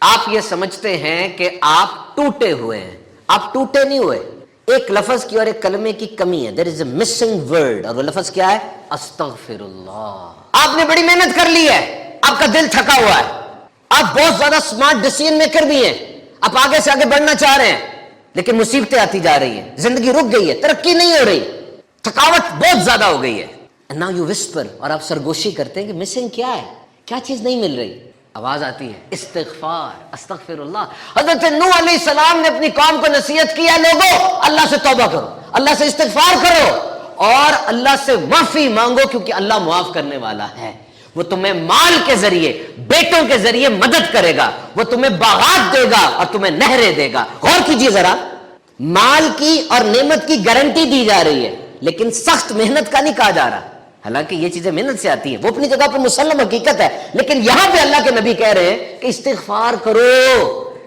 آپ یہ سمجھتے ہیں کہ آپ ٹوٹے ہوئے ہیں، آپ ٹوٹے نہیں ہوئے، ایک لفظ کی اور ایک کلمے کی کمی ہے، there is a missing word، اور وہ لفظ کیا ہے؟ استغفر اللہ۔ آپ نے بڑی محنت کر لی ہے، آپ کا دل تھکا ہوا ہے، آپ بہت زیادہ سمارٹ ڈیسیژن میکر بھی ہیں، آپ آگے سے آگے بڑھنا چاہ رہے ہیں، لیکن مصیبتیں آتی جا رہی ہیں، زندگی رک گئی ہے، ترقی نہیں ہو رہی، تھکاوٹ بہت زیادہ ہو گئی ہے۔ And now you whisper، اور آپ سرگوشی کرتے ہیں کہ مسنگ کیا ہے، کیا چیز نہیں مل رہی؟ آواز آتی ہے استغفار، استغفر اللہ۔ حضرت نوح علیہ السلام نے اپنی قوم کو نصیحت کیا، لوگوں اللہ سے توبہ کرو، اللہ سے استغفار کرو اور اللہ سے معافی مانگو، کیونکہ اللہ معاف کرنے والا ہے۔ وہ تمہیں مال کے ذریعے، بیٹوں کے ذریعے مدد کرے گا، وہ تمہیں باغات دے گا اور تمہیں نہریں دے گا۔ غور کیجیے ذرا، مال کی اور نعمت کی گارنٹی دی جا رہی ہے، لیکن سخت محنت کا نہیں کہا جا رہا، حالانکہ یہ چیزیں محنت سے آتی ہیں، وہ اپنی جگہ پر مسلم حقیقت ہے، لیکن یہاں پہ اللہ کے نبی کہہ رہے ہیں کہ استغفار کرو۔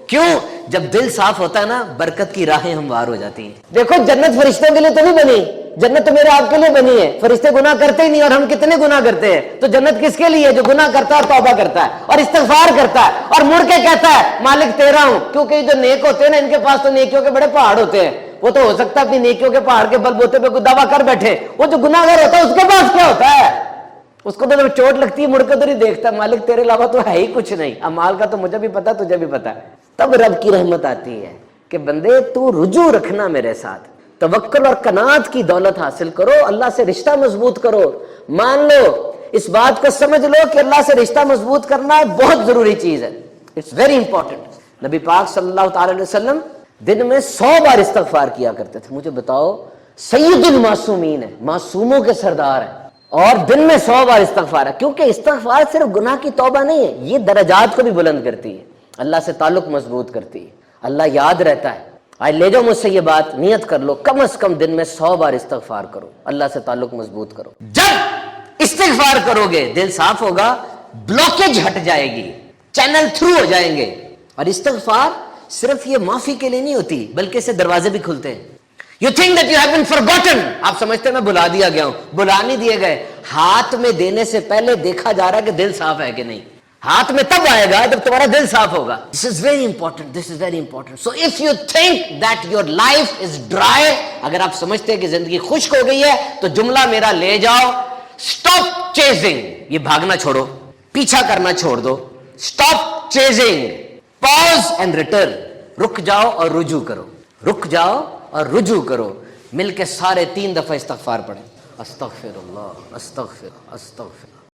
کیوں؟ جب دل صاف ہوتا ہے نا، برکت کی راہیں ہموار ہو جاتی ہیں۔ دیکھو جنت فرشتوں کے لیے تو نہیں بنی، جنت تو میرے آپ کے لیے بنی ہے، فرشتے گناہ کرتے ہی نہیں، اور ہم کتنے گناہ کرتے ہیں، تو جنت کس کے لیے؟ جو گناہ کرتا ہے اور توبہ کرتا ہے اور استغفار کرتا ہے اور مڑ کے کہتا ہے مالک تیرا ہوں، کیونکہ یہ جو نیک ہوتے ہیں نا، ان کے پاس تو نیکیوں کے بڑے پہاڑ ہوتے ہیں، وہ تو ہو سکتا ہے اپنی نیکیوں کے پہاڑ کے بل بوتے پہ کوئی دعویٰ کر بیٹھے، وہ جو گناہ گار ہوتا ہے اس کے پاس کیا ہوتا ہے؟ اس کو تو جب چوٹ لگتی ہے مڑ کے تو نہیں دیکھتا، مالک تیرے علاوہ تو ہے ہی کچھ نہیں، امال کا تو مجھے بھی پتا، تجھے بھی پتا۔ تب رب کی رحمت آتی ہے کہ بندے تو رجوع رکھنا میرے ساتھ، توکل اور قناعت کی دولت حاصل کرو، اللہ سے رشتہ مضبوط کرو، مان لو، اس بات کو سمجھ لو کہ اللہ سے رشتہ مضبوط کرنا بہت ضروری چیز ہے، اٹس ویری امپورٹنٹ۔ نبی پاک صلی اللہ تعالی علیہ وسلم دن میں 100 بار استغفار کیا کرتے تھے۔ مجھے بتاؤ، سید المعصومین ہے، معصوموں کے سردار ہیں، اور دن میں 100 بار استغفار ہے، کیونکہ استغفار صرف گناہ کی توبہ نہیں ہے، یہ درجات کو بھی بلند کرتی ہے، اللہ سے تعلق مضبوط کرتی ہے، اللہ یاد رہتا ہے۔ آج لے جاؤ مجھ سے یہ بات، نیت کر لو، کم از کم دن میں 100 بار استغفار کرو، اللہ سے تعلق مضبوط کرو۔ جب استغفار کرو گے دل صاف ہوگا، بلوکیج ہٹ جائے گی، چینل تھرو ہو جائیں گے۔ اور استغفار صرف یہ معافی کے لیے نہیں ہوتی، بلکہ اس سے دروازے بھی کھلتے ہیں۔ You think that you have been forgotten، آپ سمجھتے ہیں میں بلا دیا گیا ہوں، بلا نہیں دیے گئے، ہاتھ میں دینے سے پہلے دیکھا جا رہا ہے کہ دل صاف ہے کہ نہیں۔ ہاتھ میں تب آئے گا جب تمہارا دل صاف ہوگا۔ This is very important، this is very important۔ So if you think that your life is dry، اگر آپ سمجھتے ہیں کہ زندگی خشک ہو گئی ہے، تو جملہ میرا لے جاؤ، stop chasing، یہ بھاگنا چھوڑو، پیچھا کرنا چھوڑ دو، stop chasing، pause and return، رک جاؤ اور رجوع کرو، رک جاؤ اور رجوع کرو۔ مل کے سارے 3 دفعہ استغفار پڑھیں، استغفر اللہ، استغفر، استغفر۔